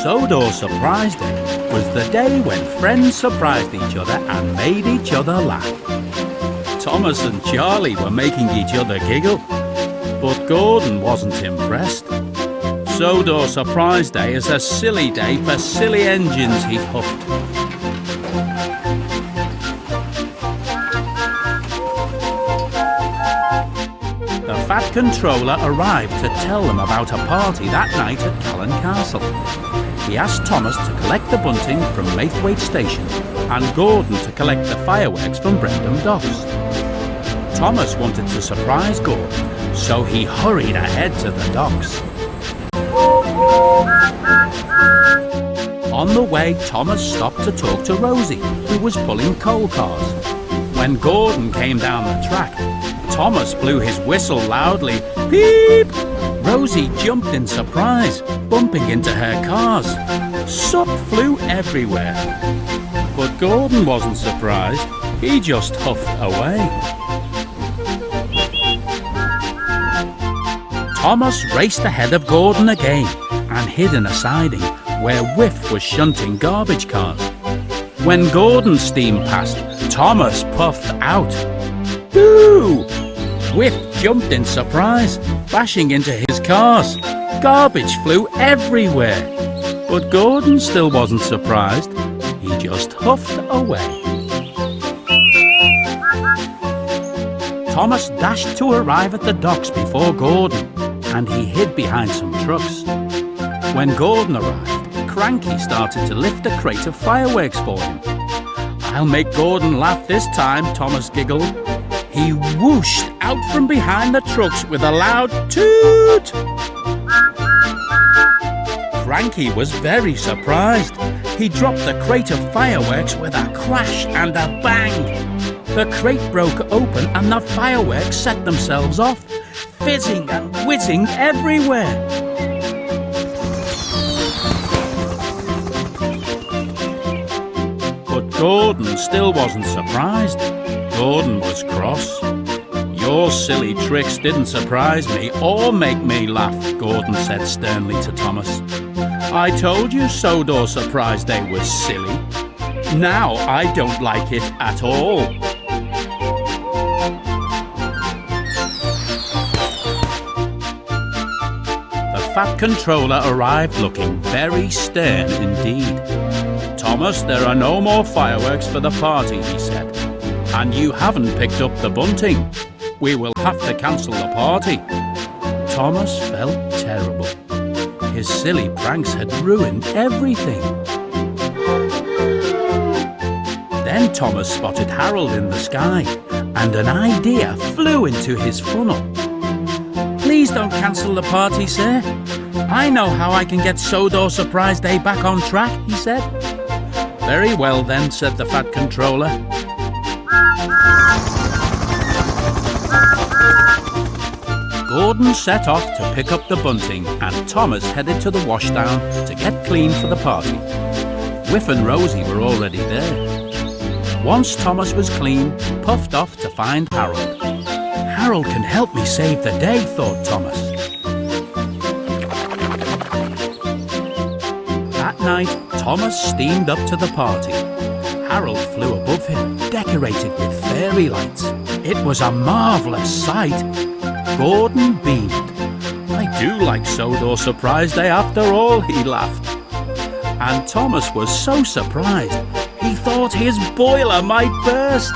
Sodor Surprise Day was the day when friends surprised each other and made each other laugh. Thomas and Charlie were making each other giggle, but Gordon wasn't impressed. Sodor Surprise Day is a silly day for silly engines, he huffed. The Fat Controller arrived to tell them about a party that night at Callan Castle. He asked Thomas to collect the bunting from Maithwaite Station and Gordon to collect the fireworks from Brendam Docks. Thomas wanted to surprise Gordon, so he hurried ahead to the docks. On the way, Thomas stopped to talk to Rosie, who was pulling coal cars. When Gordon came down the track, Thomas blew his whistle loudly. Beep! Rosie jumped in surprise, bumping into her cars. Soot flew everywhere. But Gordon wasn't surprised. He just huffed away. Thomas raced ahead of Gordon again and hid in a siding where Whiff was shunting garbage cars. When Gordon steamed past, Thomas puffed out. Boo! Whiff jumped in surprise, bashing into his cars. Garbage flew everywhere. But Gordon still wasn't surprised. He just huffed away. Thomas dashed to arrive at the docks before Gordon, and he hid behind some trucks. When Gordon arrived, Cranky started to lift a crate of fireworks for him. I'll make Gordon laugh this time, Thomas giggled. He whooshed out from behind the trucks with a loud toot. Cranky was very surprised. He dropped the crate of fireworks with a crash and a bang. The crate broke open and the fireworks set themselves off, fizzing and whizzing everywhere. But Gordon still wasn't surprised. Gordon was cross. Your silly tricks didn't surprise me or make me laugh, Gordon said sternly to Thomas. I told you Sodor Surprise Day was silly. Now I don't like it at all. The Fat Controller arrived looking very stern indeed. Thomas, there are no more fireworks for the party, he said. And you haven't picked up the bunting. We will have to cancel the party. Thomas felt terrible. His silly pranks had ruined everything. Then Thomas spotted Harold in the sky, and an idea flew into his funnel. Please don't cancel the party, sir. I know how I can get Sodor Surprise Day back on track, he said. Very well then, said the Fat Controller. Gordon set off to pick up the bunting and Thomas headed to the washdown to get clean for the party. Whiff and Rosie were already there. Once Thomas was clean, he puffed off to find Harold. Harold can help me save the day, thought Thomas. That night, Thomas steamed up to the party. Harold flew above him, decorated with fairy lights. It was a marvellous sight. Gordon beamed. I do like Sodor Surprise Day after all, he laughed. And Thomas was so surprised, he thought his boiler might burst.